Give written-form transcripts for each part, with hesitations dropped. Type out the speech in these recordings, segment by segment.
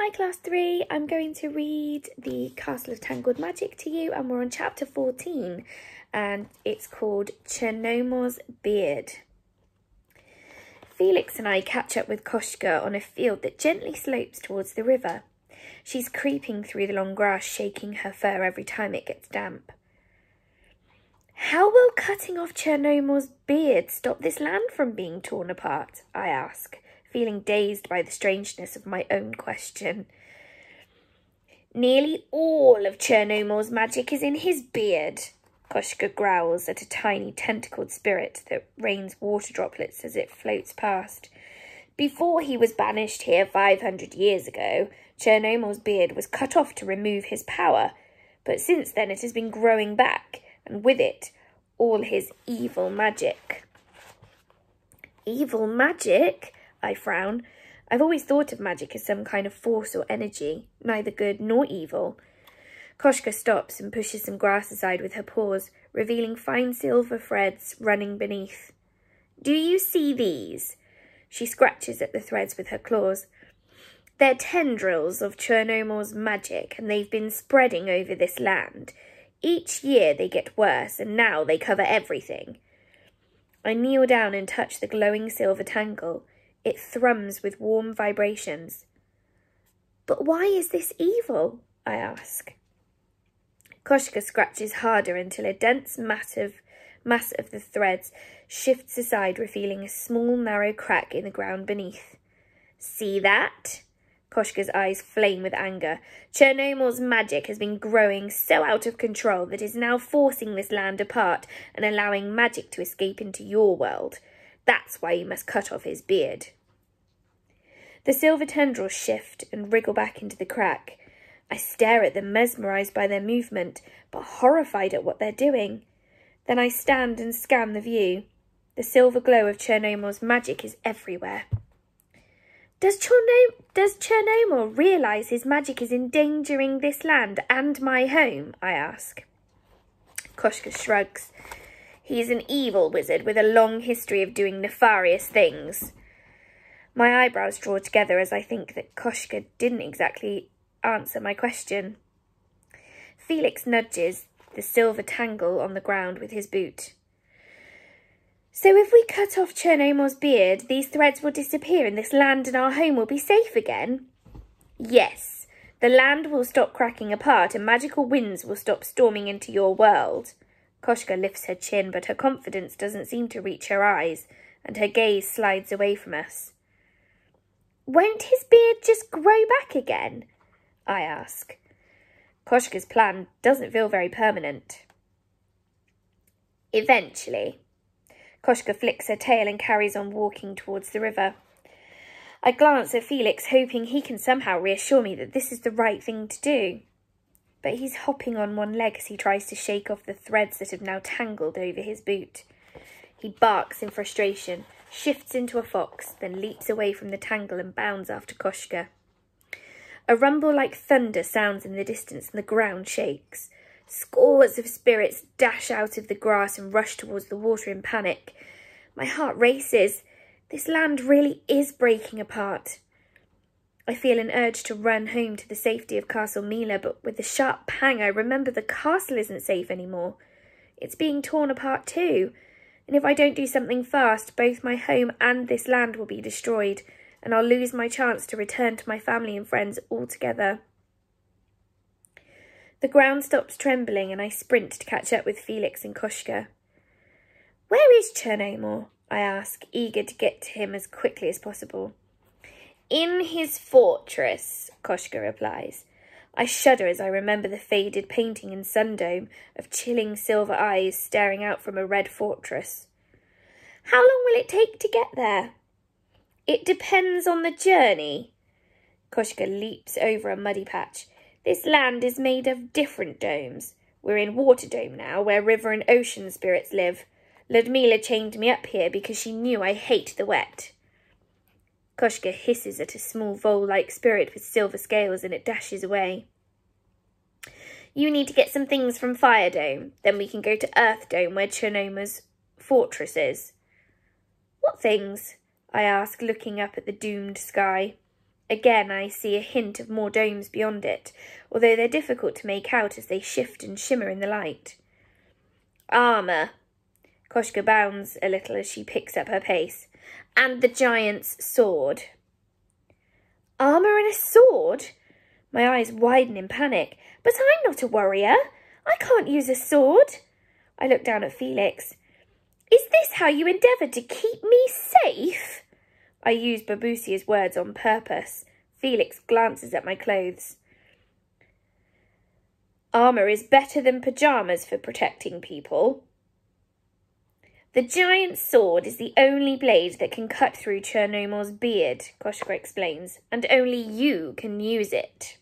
Hi Class 3, I'm going to read the Castle of Tangled Magic to you, and we're on chapter 14 and it's called Chernomor's Beard. Felix and I catch up with Koshka on a field that gently slopes towards the river. She's creeping through the long grass, shaking her fur every time it gets damp. How will cutting off Chernomor's beard stop this land from being torn apart? I ask, feeling dazed by the strangeness of my own question. Nearly all of Chernomor's magic is in his beard, Koshka growls at a tiny tentacled spirit that rains water droplets as it floats past. Before he was banished here 500 years ago, Chernomor's beard was cut off to remove his power, but since then it has been growing back, and with it, all his evil magic. Evil magic? I frown. I've always thought of magic as some kind of force or energy, neither good nor evil. Koshka stops and pushes some grass aside with her paws, revealing fine silver threads running beneath. Do you see these? She scratches at the threads with her claws. They're tendrils of Chernomor's magic, and they've been spreading over this land. Each year they get worse, and now they cover everything. I kneel down and touch the glowing silver tangle. It thrums with warm vibrations. But why is this evil? I ask. Koshka scratches harder until a dense mass of the threads shifts aside, revealing a small, narrow crack in the ground beneath. See that? Koshka's eyes flame with anger. Chernomor's magic has been growing so out of control that is now forcing this land apart and allowing magic to escape into your world. That's why you must cut off his beard. The silver tendrils shift and wriggle back into the crack. I stare at them, mesmerised by their movement, but horrified at what they're doing. Then I stand and scan the view. The silver glow of Chernomor's magic is everywhere. Does Chernomor realise his magic is endangering this land and my home? I ask. Koshka shrugs. He is an evil wizard with a long history of doing nefarious things. My eyebrows draw together as I think that Koshka didn't exactly answer my question. Felix nudges the silver tangle on the ground with his boot. So if we cut off Chernomor's beard, these threads will disappear and this land and our home will be safe again? Yes, the land will stop cracking apart and magical winds will stop storming into your world. Koshka lifts her chin, but her confidence doesn't seem to reach her eyes, and her gaze slides away from us. Won't his beard just grow back again? I ask. Koshka's plan doesn't feel very permanent. Eventually. Koshka flicks her tail and carries on walking towards the river. I glance at Felix, hoping he can somehow reassure me that this is the right thing to do. But he's hopping on one leg as he tries to shake off the threads that have now tangled over his boot. He barks in frustration, shifts into a fox, then leaps away from the tangle and bounds after Koshka. A rumble like thunder sounds in the distance and the ground shakes. Scores of spirits dash out of the grass and rush towards the water in panic. My heart races. This land really is breaking apart. I feel an urge to run home to the safety of Castle Mila, but with a sharp pang I remember the castle isn't safe anymore. It's being torn apart too, and if I don't do something fast, both my home and this land will be destroyed, and I'll lose my chance to return to my family and friends altogether. The ground stops trembling and I sprint to catch up with Felix and Koshka. Where is Chernomor? I ask, eager to get to him as quickly as possible. In his fortress, Koshka replies. I shudder as I remember the faded painting in Sundome of chilling silver eyes staring out from a red fortress. How long will it take to get there? It depends on the journey. Koshka leaps over a muddy patch. This land is made of different domes. We're in Water Dome now, where river and ocean spirits live. Ludmila chained me up here because she knew I hate the wet. Koshka hisses at a small vole-like spirit with silver scales and it dashes away. You need to get some things from Fire Dome. Then we can go to Earth Dome, where Chernomor's fortress is. What things? I ask, looking up at the doomed sky. Again, I see a hint of more domes beyond it, although they're difficult to make out as they shift and shimmer in the light. Armour. Koshka bounds a little as she picks up her pace. And the giant's sword. Armour and a sword? My eyes widen in panic. But I'm not a warrior. I can't use a sword. I look down at Felix. Is this how you endeavour to keep me safe? I use Babusia's words on purpose. Felix glances at my clothes. Armour is better than pyjamas for protecting people. The giant's sword is the only blade that can cut through Chernomor's beard, Koshka explains, and only you can use it.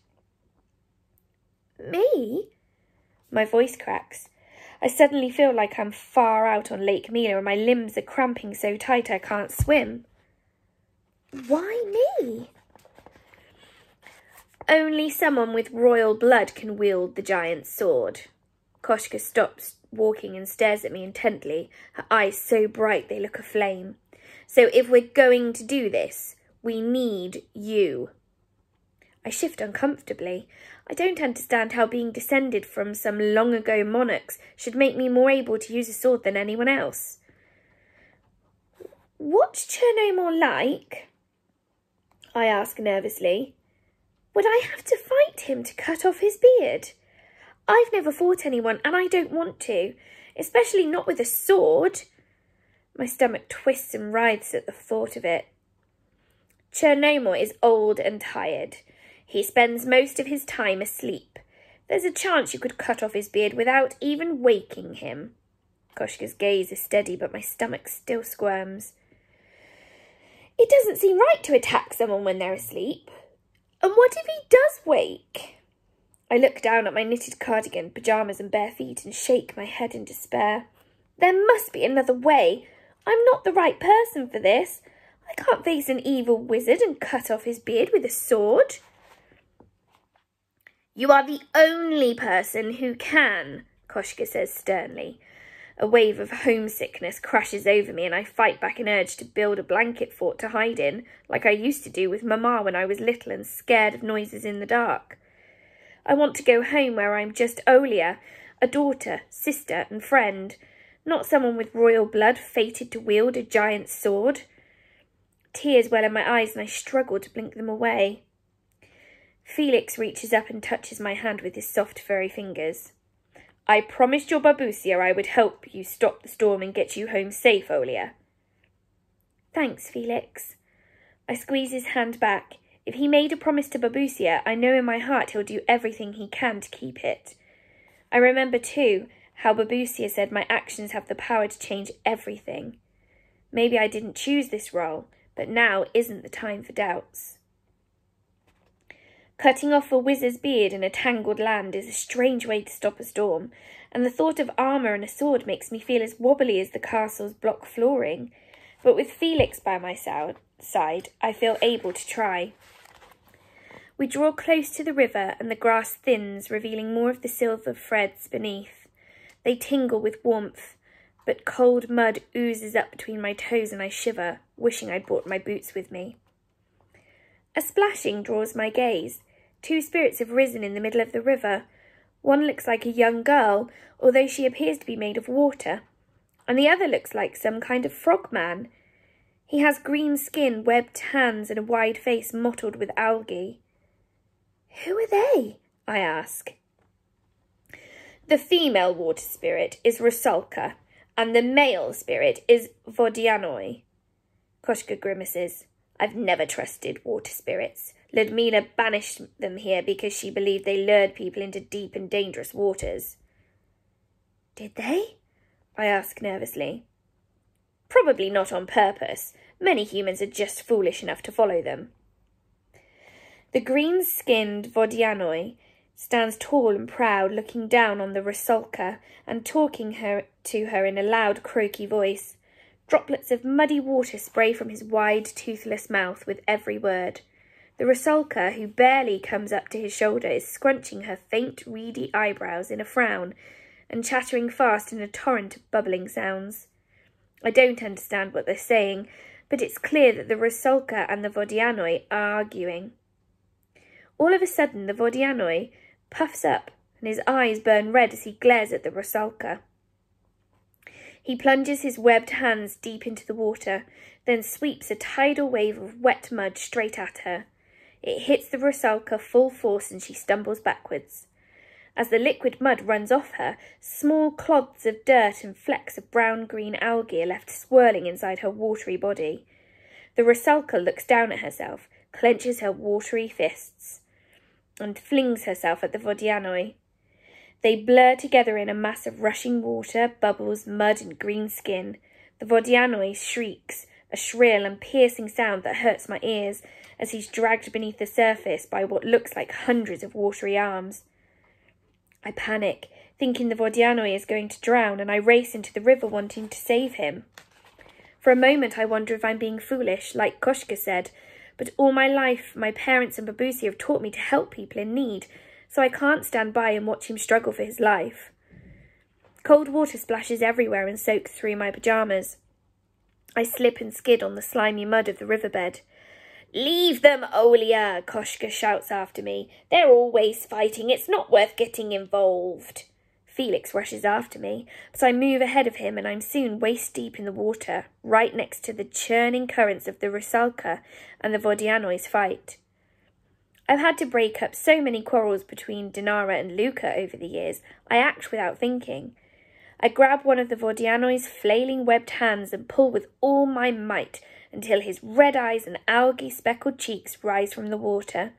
Me? My voice cracks. I suddenly feel like I'm far out on Lake Mila and my limbs are cramping so tight I can't swim. Why me? Only someone with royal blood can wield the giant's sword. Koshka stops walking and stares at me intently, her eyes so bright they look aflame. So if we're going to do this, we need you. I shift uncomfortably. I don't understand how being descended from some long-ago monarchs should make me more able to use a sword than anyone else. What's Chernomor like? I ask nervously. Would I have to fight him to cut off his beard? I've never fought anyone and I don't want to, especially not with a sword. My stomach twists and writhes at the thought of it. Chernomor is old and tired. He spends most of his time asleep. There's a chance you could cut off his beard without even waking him. Koshka's gaze is steady, but my stomach still squirms. It doesn't seem right to attack someone when they're asleep. And what if he does wake? I look down at my knitted cardigan, pyjamas and bare feet and shake my head in despair. There must be another way. I'm not the right person for this. I can't face an evil wizard and cut off his beard with a sword. You are the only person who can, Koshka says sternly. A wave of homesickness crashes over me and I fight back an urge to build a blanket fort to hide in, like I used to do with Mama when I was little and scared of noises in the dark. I want to go home where I'm just Olia, a daughter, sister and friend, not someone with royal blood fated to wield a giant sword. Tears well in my eyes and I struggle to blink them away. Felix reaches up and touches my hand with his soft, furry fingers. I promised your Babusia I would help you stop the storm and get you home safe, Olia. Thanks, Felix. I squeeze his hand back. If he made a promise to Babusia, I know in my heart he'll do everything he can to keep it. I remember, too, how Babusia said my actions have the power to change everything. Maybe I didn't choose this role, but now isn't the time for doubts. Cutting off a wizard's beard in a tangled land is a strange way to stop a storm, and the thought of armour and a sword makes me feel as wobbly as the castle's block flooring. But with Felix by my side, I feel able to try. We draw close to the river and the grass thins, revealing more of the silver threads beneath. They tingle with warmth, but cold mud oozes up between my toes and I shiver, wishing I'd brought my boots with me. A splashing draws my gaze. 2 spirits have risen in the middle of the river. One looks like a young girl, although she appears to be made of water, and the other looks like some kind of frogman. He has green skin, webbed hands, and a wide face mottled with algae. Who are they? I ask. The female water spirit is Rusalka, and the male spirit is Vodianoi. Koshka grimaces. I've never trusted water spirits. Ludmila banished them here because she believed they lured people into deep and dangerous waters. Did they? I ask nervously. Probably not on purpose. Many humans are just foolish enough to follow them. The green-skinned Vodianoi stands tall and proud, looking down on the Rusalka and talking to her in a loud, croaky voice. Droplets of muddy water spray from his wide, toothless mouth with every word. The Rusalka, who barely comes up to his shoulder, is scrunching her faint, reedy eyebrows in a frown and chattering fast in a torrent of bubbling sounds. I don't understand what they're saying, but it's clear that the Rusalka and the Vodianoi are arguing. All of a sudden, the Vodianoi puffs up and his eyes burn red as he glares at the Rusalka. He plunges his webbed hands deep into the water, then sweeps a tidal wave of wet mud straight at her. It hits the Rusalka full force and she stumbles backwards. As the liquid mud runs off her, small clods of dirt and flecks of brown-green algae are left swirling inside her watery body. The Rusalka looks down at herself, clenches her watery fists, and flings herself at the Vodianoi. They blur together in a mass of rushing water, bubbles, mud, and green skin. The Vodianoi shrieks, a shrill and piercing sound that hurts my ears, as he's dragged beneath the surface by what looks like hundreds of watery arms. I panic, thinking the Vodianoi is going to drown, and I race into the river wanting to save him. For a moment I wonder if I'm being foolish, like Koshka said, but all my life my parents and Babusi have taught me to help people in need, so I can't stand by and watch him struggle for his life. Cold water splashes everywhere and soaks through my pyjamas. I slip and skid on the slimy mud of the riverbed. "Leave them, Olia!" Koshka shouts after me. "They're always fighting. It's not worth getting involved." Felix rushes after me, but I move ahead of him and I'm soon waist-deep in the water, right next to the churning currents of the Rusalka and the Vodianoi's fight. I've had to break up so many quarrels between Dinara and Luca over the years, I act without thinking. I grab one of the Vodianoi's flailing webbed hands and pull with all my might until his red eyes and algae-speckled cheeks rise from the water.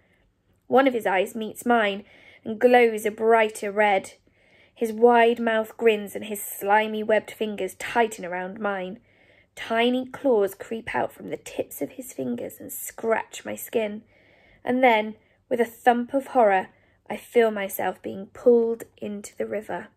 One of his eyes meets mine and glows a brighter red. His wide mouth grins and his slimy webbed fingers tighten around mine. Tiny claws creep out from the tips of his fingers and scratch my skin. And then, with a thump of horror, I feel myself being pulled into the river.